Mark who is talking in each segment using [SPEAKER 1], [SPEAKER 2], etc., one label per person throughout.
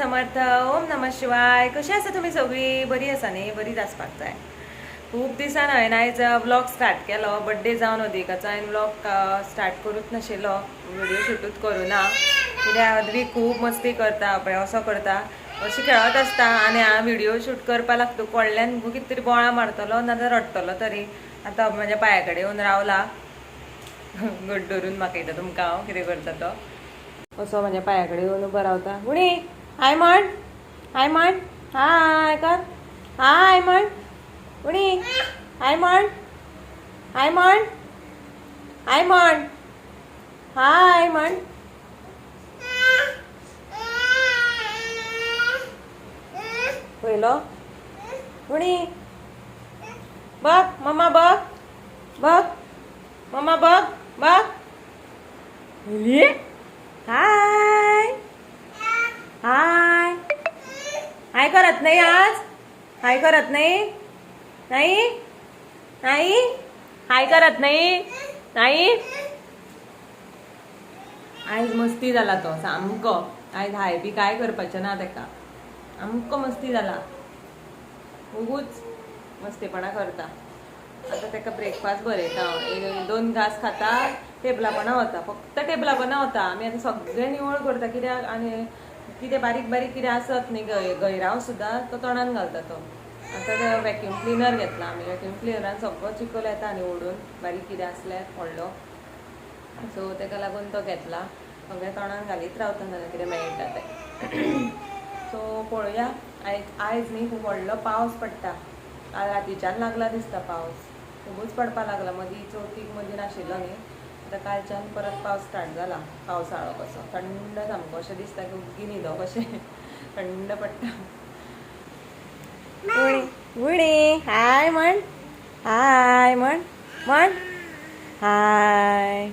[SPEAKER 1] समर्थ. ओम नमः शिवाय. कशी आसा तुम्ही सगळी? बरी आसा न्ही? बरीच आसपाक जाय. खूब दिसान हांवें आयज व्लॉग स्टार्ट केलो. बड्डे जावन अदिकाचो हांवें व्लॉग स्टार्ट करूच नाशिल्लो, व्हिडिओ शूटूच करूना. कित्याक अद्वी खूब मस्ती करता, पळय असो करता, अशी खेळत आसता आनी हांव व्हिडिओ शूट करपा लागता व्हडल्यान कितें तरी बोळां मारतलो नाजाल्यार रडटलो तरी. आतां म्हज्या पांया कडेन येवन रावला. घट धरून म्हाका येता तुमकां हांव कितें करता तो. असो म्हज्या पांया कडेन येवन उबो रावता. गुणी हाय म्हण, हाय म्हण, हाय कर, हाय म्हण. गुणी हाय म्हण, हाय म्हण, हाय म्हण, हाय म्हण. पळयलो गुणी बघ मम्मा, बघ बघ मम्मा, बघ बघ. हाय हाय. हाय करत नाही आज? हाय करत नाही? नाही नाही हाय करत नाही? नाही. आयज मस्ती जाला तो सामको. आयज हाय बी काय करपाचें ना तेका. सामको मस्ती जाला, उगूच मस्तीपणा करता. आता तेका ब्रेकफास्ट बरयता हांव. 2 घास खाता, टेबला पोंदा वता, फक्त टेबला पोंदा वता. आमी आतां सगळें निवळ करता कित्याक आनी कितें बारीक बारीक कितें आसत न्ही गैराव सुद्दां तो तोंडान घालता तो. आतां ते वॅक्यूम क्लिनर घेतला आमी. वॅक्यूम क्लिनरान सगळो चिकल येता न्ही ओडून, बारीक कितें आसल्यार व्हडलो. सो तेका लागून तो घेतला. सगळें तोंडान घालीत रावता नाजाल्यार कितें मेळटा तें. सो पळोवया. आयज न्ही खूब व्हडलो पावस पडटा. रातीच्यान लागला दिसता पावस. खूबच पडपा लागला. मदीं चवथीक मदीं नाशिल्लो न्ही. आतां कालच्यान परत पावस स्टार्ट जाला. पावसाळो कसो थंड सामको अशें दिसता की उग्गी न्हिदो कशें थंड पडटा. गुणी हाय म्हण, हाय म्हण, म्हण हाय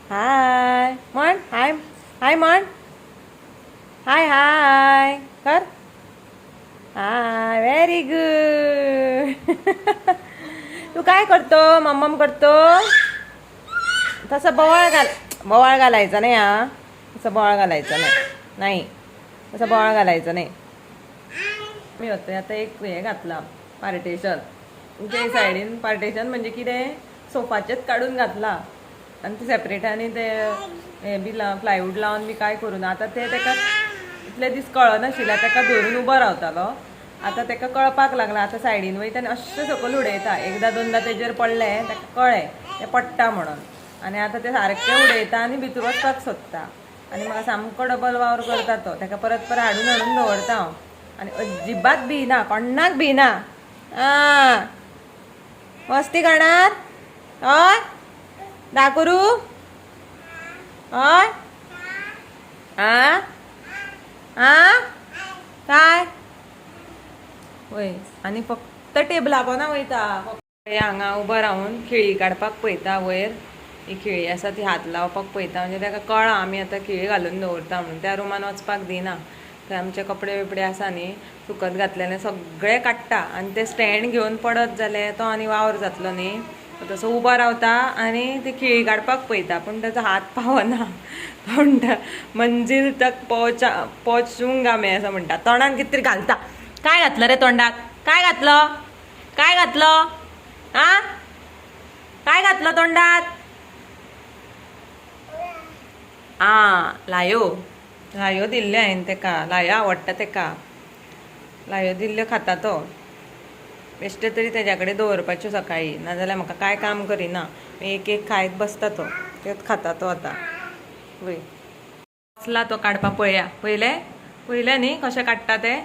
[SPEAKER 1] हाय म्हण, हाय हाय म्हण, हाय हाय कर. High very good. तू काय करतो? मम्मम करतो तसं बोवाळ घालायचा नाही. हा तसं बोवाळ घालायचं नाही. तसं बोवाळ घालायचं नाही. मी होते आता एक हे घातला पार्टेशन. ते सायडीन पार्टेशन म्हणजे कितें सोफाचेच काढून घातला आणि ते सेपरेट आनी ते हे बी प्लायवूड लावन बी काय करून. आतां ते तेका इतले दीस कळनाशिल्लें तेका धरून उबो रावतालो. आतां तेका कळपाक लागला. आतां सायडीन वयता आनी अशें सकयल उडयता. एकदां दोनदां तेजेर पडलें तेका कळ्ळें तें पडटा म्हणून. आनी आतां तें सारकें उडयता आनी भितर वचपाक सोदता. आनी म्हाका सामको डबल वावर करता तो. तेका परत परत हाडून हाडून दवरता हांव. आनी अजिबात भिना, कोण्णाक भिना. आं मस्ती करणार? हय दाखरू? हय आं आं काय वय. आनी फक्त टेबला पोंदा वयता. हांगा उबो रावन खिळी काडपाक पळयता वयर. ही खिळी आसा ती हात लावपाक पळयता. म्हणजे तेका कळ्ळा आमी आतां खिळी घालून दवरता म्हणून. त्या रुमान वचपाक दिना. थंय आमचे कपडे बिपडे आसा न्ही सुकत घातलेले सगळे काडटा. आनी ते स्टँड घेवन पडत जाल्यार तो आनी वावर जातलो न्ही. तसो उबो रावता आनी ती खिळी काडपाक पळयता पूण ताचो हात पावना. म्हणटा मंजील तक पोचूंगा मैं असं म्हणटा. तोंडान कितें तरी घालता. काय घातलं रे तोंडात? काय घातलं? काय घातलं? आं काय घातलं तोंडात? लायो लायो दिल्ले हांवें तेका. लायो आवडटा तेका. लायो दिल्ल्यो खाता तो. बेश्टे तरी तेज्या कडेन दवरपाच्यो सकाळीं नाजाल्यार म्हाका काय काम करिना. एक एक खायत बसता तो. तेच खाता तो आतां. वय बसला तो काडपाक. पळयलें न्ही कशें काडटा ते.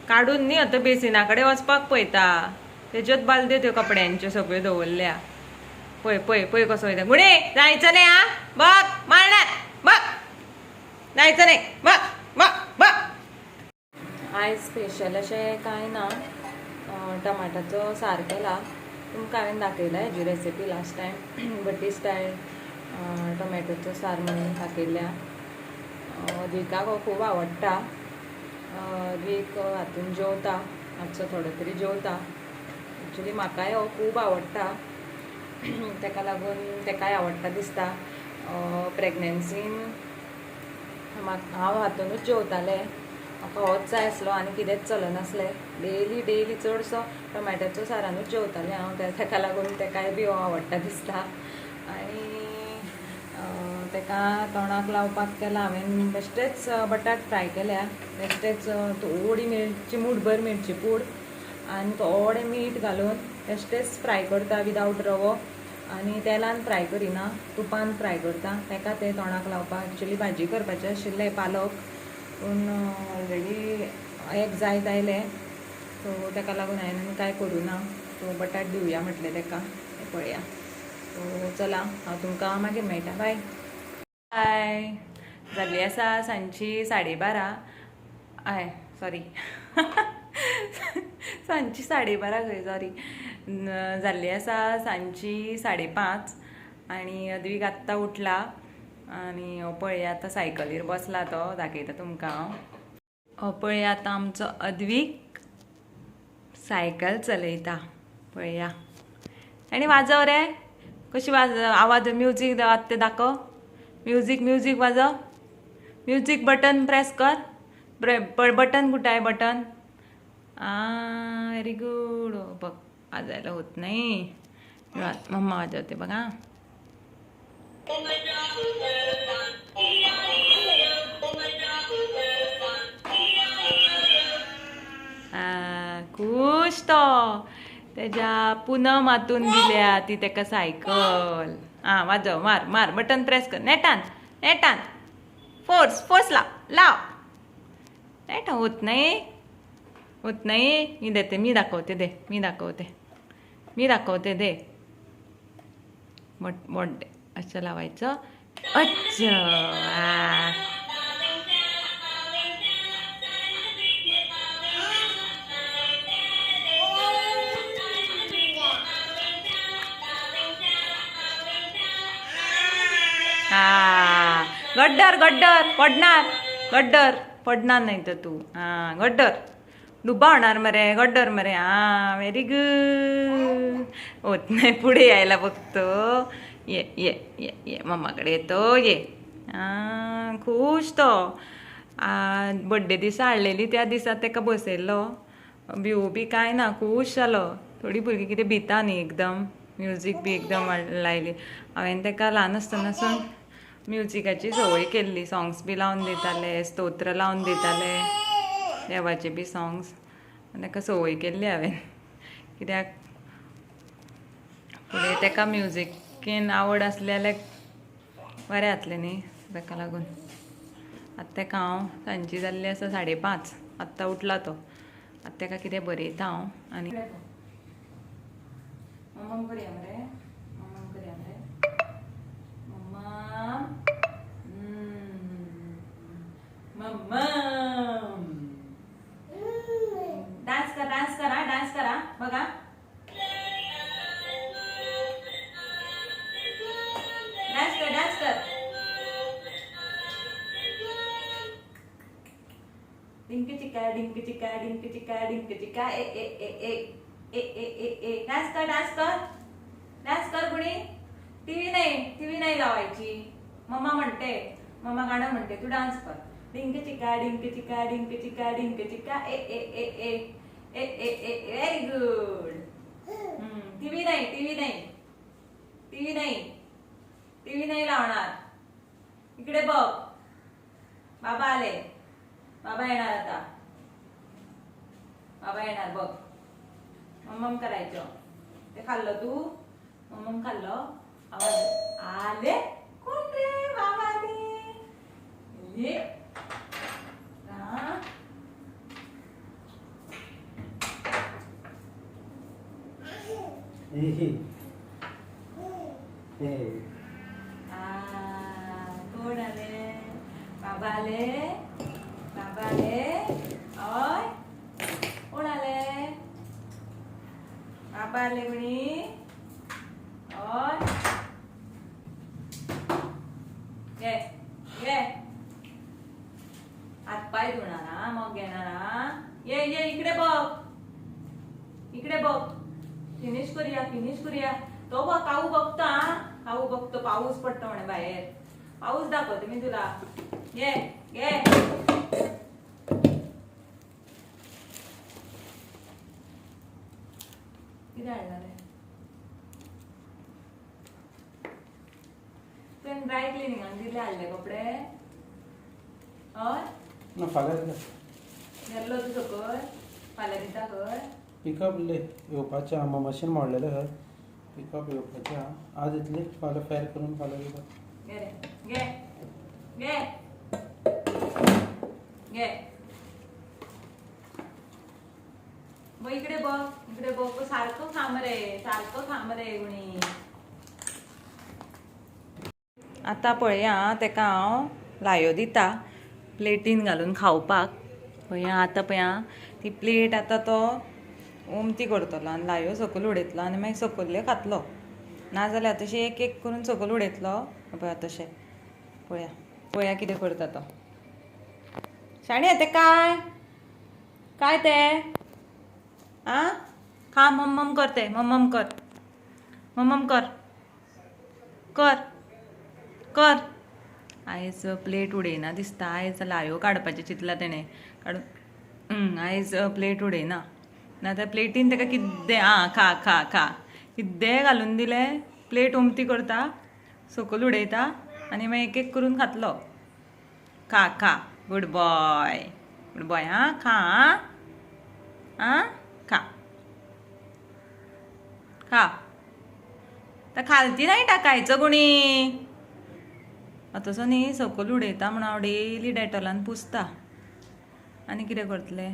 [SPEAKER 1] काडून न्ही आतां बेसिना कडेन वचपाक पळयता. तेज्योच बालद्यो त्यो कपड्यांच्यो सगळ्यो दवरल्या. पळय पळय पळय कसो वयता. गुणे जायचं नाही. हा बघ मारणार बघ. जायचं नाही बघ बघ बघ. आयज स्पेशल अशें कांय ना. टमाटाचो सार केला. तुमकां हांवें दाखयला हेजी रेसिपी लास्ट टायम. बड्डे स्टायल टोमॅटोचो सार म्हणून दाखयल्या. अदिकाक हो खूब आवडटा. अदीक हातून जेवता. मातसो थोडो तरी जेवता. एक्चुली म्हाकाय हो खूब आवडटा. तेका लागून तेकाय आवडटा दिसता. प्रेग्नन्सीन हांव हातूनूच जेवतालें. म्हाका होच जाय आसलो आनी कितेंच चलनासलें. डेली चडसो टोमॅटोचो सारानूच जेवतालें हांव, ताका लागून ताकाय बी हो आवडटा दिसता. आनी ताका तोंडाक लावपाक केला हांवें बेश्टेच बटाट फ्राय केल्या, बेश्टेच थोडी मिरची, मूठभर मिरची पूड आनी थोडें मीठ घालून बेश्टेच फ्राय करता विदावट रवो. आनी तेलान फ्राय करिना, तुपान फ्राय करता, ताका तें तोंडाक लावपाक. एक्चुली भाजी करपाचें आशिल्लें पालक, पूण ऑलरेडी एक जायत आयलें, सो ताका लागून हांवें आनी कांय करूं ना. सो बटाट दिवया म्हटलें ताका, पळया. सो चला, हांव तुमकां मागीर मेळटा. Bye bye. जाल्ली आसा सांजची 12:30. हय सॉरी सांजची 12:30 खंय, सॉरी. जाल्ली आसा सांजची 5:30 आनी अद्वीक आत्तां उठला. आनी हो पळया आतां सायकलीर बसला तो, दाखयता तुमकां हांव. हो पळया आतां आमचो अद्वीक सायकल चलयता, पळया. आनी वाजव रे, कशी आवाज, म्युजीक तें दाखव. म्युजीक वाजव. म्युजीक बटन प्रेस कर. बटन कुठं आहे बटन? Very good. बघ वाजायला होत नाही. मम्मा वाजवते बघा. खुश तो. त्याच्या पूनम हातून दिल्या ती ताका सायकल. वाजव, मार बटन प्रेस कर. नेटान फोर्स लाव. नेट होत नाही. मी दाखवते दे. मोठे असं लावायचं. अच्छा. गड्डर पडणार नाही तर तू. गड्डर डुबा होणार गड्डर मरे. Very good. होत नाही, पुढे यायला बघतो. ये मम्माकडे येतो. ये. खुश तो. बड्डे दिसा हाडलेली, त्या दिसा ताका बसयल्लो. भिवू बी काय ना, खुश जालो. थोडी भुरगीं कितें भिता न्ही एकदम. म्युजीक बी एकदम लायली. हांवें ताका ल्हान आसतनासून म्युजिकाची संवय केल्ली. सॉंग्स बी लावन दिताले, स्तोत्र लावन दिताले, देवाचे बी सॉंग्स. ताका संवय केल्ली हांवें, कित्याक फुडें ताका म्युजिकेन आवड आसली जाल्यार बरें जातलें न्ही. ताका लागून आतां ताका हांव, सांजची जाल्ली आसा 5:30, आत्तां उठला तो. आतां ताका कितें बरयता हांव. आनी मम्मा करया मरे. मम्मा डान्स करा बघा. डान्स कर. डिंक चिका ए. डान्स कर कुणी. टीव्ही नाही लावायची. मम्मा गाणं म्हणते, तू डान्स कर. डिंक चिका ए. Very good. टीव्ही नाही लावणार. इकडे बघ, बाबा आले. बाबा येणार आता. बाबा येणार बघ. मम्मम करायचं. ते खाल्लं तू. मम्मम खाल्लं. आवाज आले. कोण रे? बाबा आले. ये कोण आले? बाबा आले. ओय कोण आले? बाबा आले कोणी? ओय ये हातपाय धुणार, मग घेणार. ये इकडे बघ. फिनिश करूया. तो बघ, काऊ बघतो. पाऊस पडतो म्हणे बाहेर. पाऊस दाखवते मी तुला. ये किती हाडला रे तुवें ड्राय क्लिनिंगाक दिले हाडले कपडे हय
[SPEAKER 2] ना फाल्यां दिता
[SPEAKER 1] गेल्लो तूं सकयल फाल्यां दिता खंय
[SPEAKER 2] पिकअप येवपाचें आहा मशीन मोडलेलें खंय पिकअप येवपाचें आहा आज येतली फाल्यां फेर करून फाल्यां दिता
[SPEAKER 1] घे रे घे घे घे मग इकडे बघ सारखं खा मरे गुणी आतां पळया तेका हांव लायो दिता प्लेटीन घालून खावपाक पळया आतां पळया ती प्लेट आतां तो उमती करतलो आनी लायो सकयल उडयतलो आनी मागीर सकयल्ले खातलो नाजाल्यार तशें एक एक करून सकयल उडयतलो पळया तशें पळया कितें करता तो शाण्या तें काय तें आं खा मम्मम कर तें मम्मम कर कर आयज प्लेट उडयना दिसता आयज लायो काडपाचें चिंतला तेणें काडून आयज प्लेट उडयना ना त्या प्लेटीन तेका किद्दें खा किद्दें घालून दिलें प्लेट उमती करता सकयल उडयता आनी मागीर एक एक करून खातलो खा गुड बॉय आं खा खा तर खालती नाही टाकायचं गुणी तसो न्ही सकयल उडयता म्हणून हांव डेली डेटॉलान पुसता आनी कितें करतलें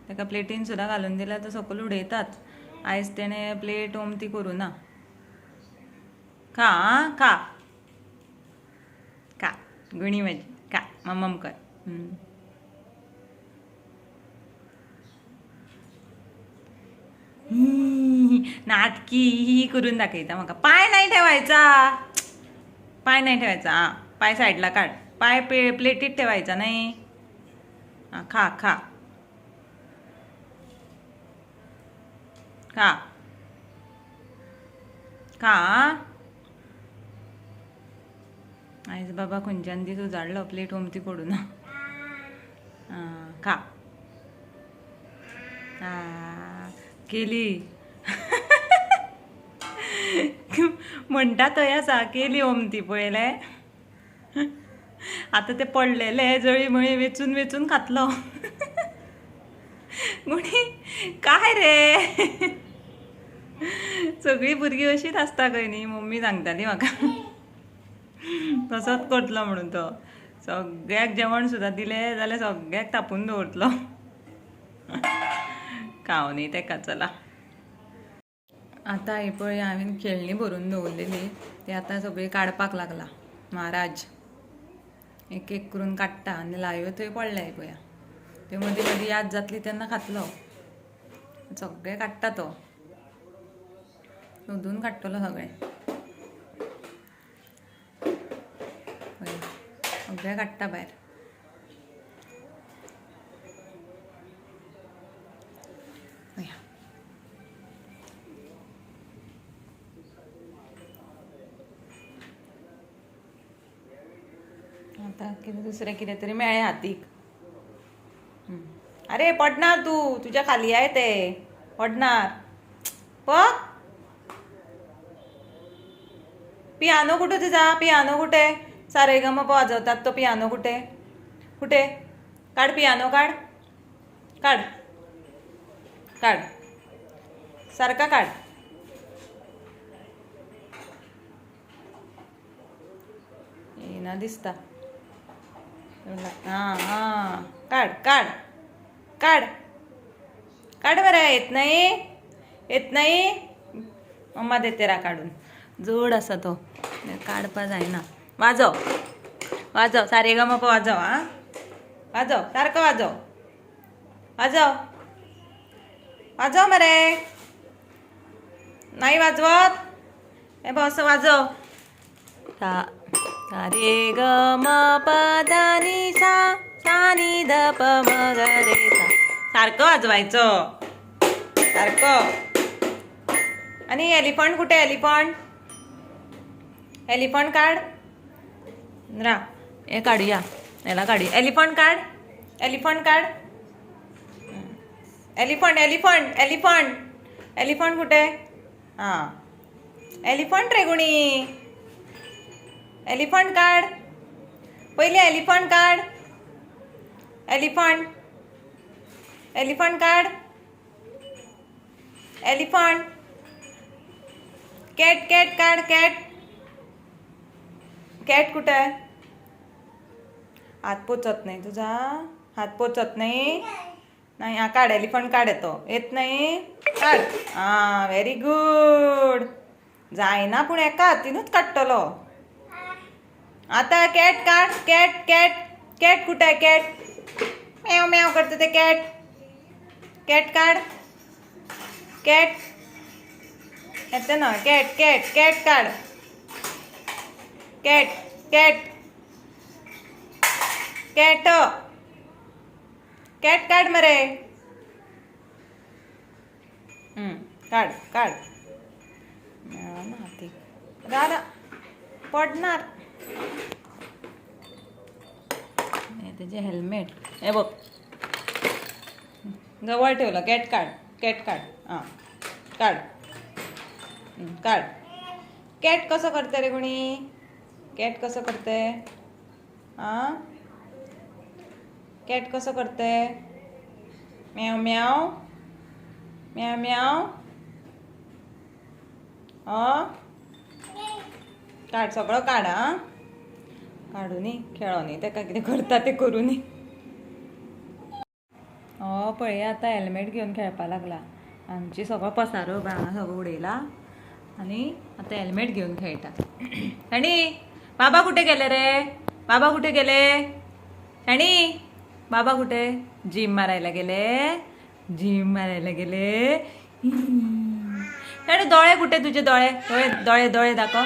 [SPEAKER 1] ताका प्लेटीन सुद्दां घालून दिल्यार तो सकयल उडयताच आयज तेणें प्लेट उमती करूना खा गुणी म्हाजी खा मम्मम कर नाटकी ही करून दाखयता म्हाका पांय नाही ठेवायचा पाय साईडला काढ पाय प्लेटीत ठेवायचा नाही खा आयज बाबा खंयच्यान दीस उजाडलो प्लेट उमती पडूना खा केली म्हणटा थंय आसा केली ओमती पळयलें आतां ते पडलेले जळी वेचून खातलो म्हणी काय रे सगळीं भुरगीं अशीच आसता खंय न्ही मम्मी सांगताली म्हाका तसोच करतलो म्हणून तो सगळ्याक जेवण सुद्दां दिलें जाल्यार सगळ्याक तापून दवरतलो खावनी तेका चला आतां ही पळय हांवें खेळणी भरून दवरलेली ती आतां सगळी काडपाक लागला महाराज एक एक करून काडटा आनी लायो थंय पडल्याय पळया त्यो मदीं याद जातली तेन्ना खातलो सगळें काडटा तो सोदून काडटलो सगळें सगळें काडटा भायर आता कितें दुसरें कितें तरी मेळ्ळें हातीक अरे पडणार तुझ्या खाली आहे ते पडणार बघ पियानो कुठे तुझा पियानो कुठे सारेगम वाजवतात तो पियानो कुठे काढ पियानो काढ सारखा काढ येना दिसता काढ बरं येत नाही मम्मा देते रा काढून जड असा तो काढपा जायना वाजव सारेगम वाजव वाजव सारखं वाजव मरे नाही वाजवत हे बघ असं वाजव रे ग म प ध नि सा सा नि ध प म ग रे सा सारखं वाजवायचं सारखं आणि एलिफंट कुठे एलिफंट काढ रा हे काढूया याला काढूया एलिफंट काढ एलिफंट कुठे हां एलिफंट रे गुणी एलिफंट काढ पहिले एलिफंट काढ एलिफंट एलिफंट काढ एलिफंट कॅट कॅट काढ कॅट कॅट कुठे आहे हात पोचत नाही तुझा हात पोचत नाही नाही हा काढ एलिफंट काढ येत नाही काढ हां व्हेरी गुड जायना पूण एका हातीनूच काडटलो आता कॅट काढ कॅट कॅट कॅट कुठे आहे कॅट म्याव म्याव करते ते कॅट कॅट काढ कॅट येते ना कॅट कॅट कॅट काढ कॅट कॅट कॅट कॅट काढ मरे काढ काढ ना हाती राधा पडणार त्याचे हेल्मेट हे बघ जवळ ठेवलं कॅट काढ हां काढ काढ कॅट कसं करते रे कोणी कॅट कसं करते हां कॅट कसं करते म्याव म्याव म्याव म्याव काढ सगळं काढ हां काढूनी खेळोनी ताका कितें करता तें करूनी पळय आतां हेल्मेट घेवन खेळपा लागला आमची सगळो पसारो हांगा सगळो उडयला आनी आतां हेल्मेट घेवन खेळटा आनी बाबा कुठे गेले रे बाबा कुठे गेले आनी बाबा कुठे जिम मारायला गेले आणि डोळे कुठे तुझे डोळे डोळे डोळे डोळे दाखव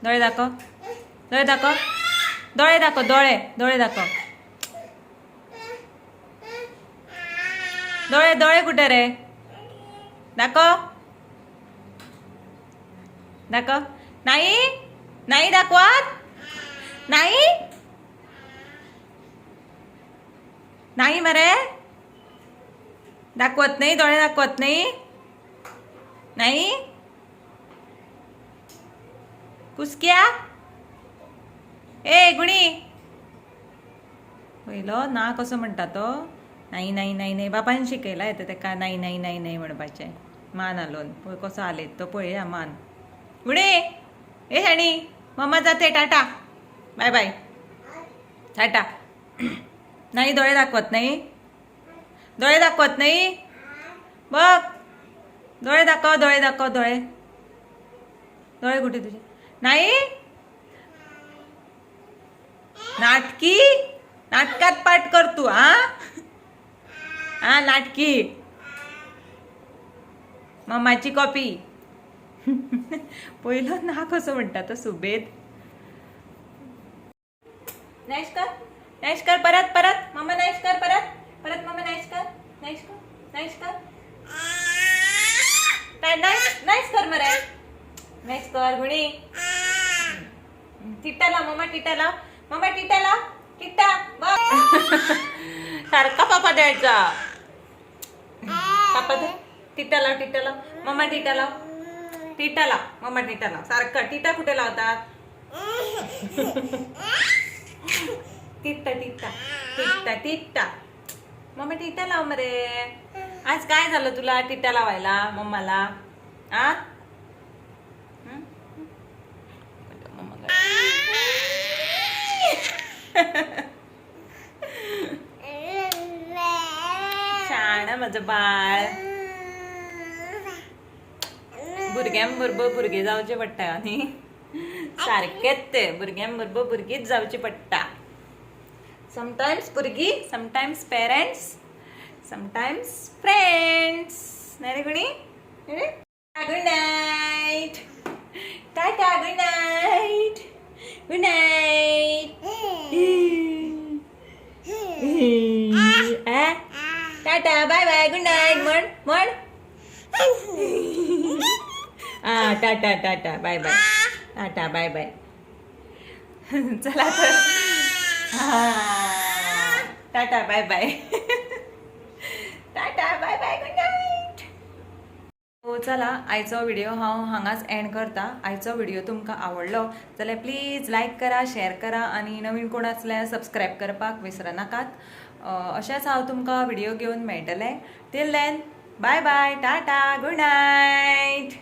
[SPEAKER 1] डोळे दाखव डोळे दाखव डोळे दाखव डोळे डोळे दाखव डोळे डोळे कुठे रे दाखव दाखव नाही नाही दाखवत नाही नाही मरे दाखवत नाही डोळे दाखवत नाही नाही कुसक्या ए गुणी पहिलो ना कसो म्हणटा तो नाही नाही नाही नाही बाबान शिकयला येता तेका नाही नाही नाही नाही म्हणपाचें मान हालोवन पळय कसो हालयता तो पळया मान गुणी ए शाणी मम्मा जाते टाटा बाय बाय टाटा नाही डोळे दाखवत नाही डोळे दाखवत नाही बघ डोळे दाखव डोळे दाखव डोळे डोळे कुठे तुझे नाही नाटकी नाटकात पाठ कर तू हा नाटकी मम्माची कॉपी पहिलो ना कसं म्हणता तो सुबेद नाईश कर परत परत मम्मा नाईश कर परत परत मम्मा नाईश कर नाईश कर नाईश कर नाईश कर मरे नाईश कर गुणी टिट्टा लाव मम्मा टिट्टा लाव मम्मा टिट्टा लाव टिट्टा सारखा पापा द्यायचा पापा दे टिट्टा लाव मम्मा टिट्टा लाव मम्मा टिट्टा लाव सारखं टिट्टा कुठे लावतात टिट्टा टिट्टा टिट्टा टिट्टा मम्मा टिट्टा लाव मरे आज काय झालं तुला टिट्टा लावायला मम्माला शाणा माझं बाळ भुरग्यांबरोबर भुरगे जावचे पडटा न्ही सारकेच ते भुरग्यांबरोबर भुरगीच जावची पडटा समटायम्स भुरगी समटायम्स पेरेंट्स समटायम्स फ्रेंड्स नाही रे कोणी good night tata good night good night tata bye bye good night म्हण tata tata bye bye tata bye bye चला तर tata bye bye tata bye bye good night चला आयचो video हांव हांगाच एंड करता. आयचो व्हिडिओ तुमकां आवडलो जाल्यार प्लीज लायक करा, शेअर करा आणि नवीन कोण आसल्यार सबस्क्रायब करपाक विसरनाकात. अशेंच हांव तुमकां व्हिडिओ घेवन मेळटलें. Till then bye bye, tata, good night.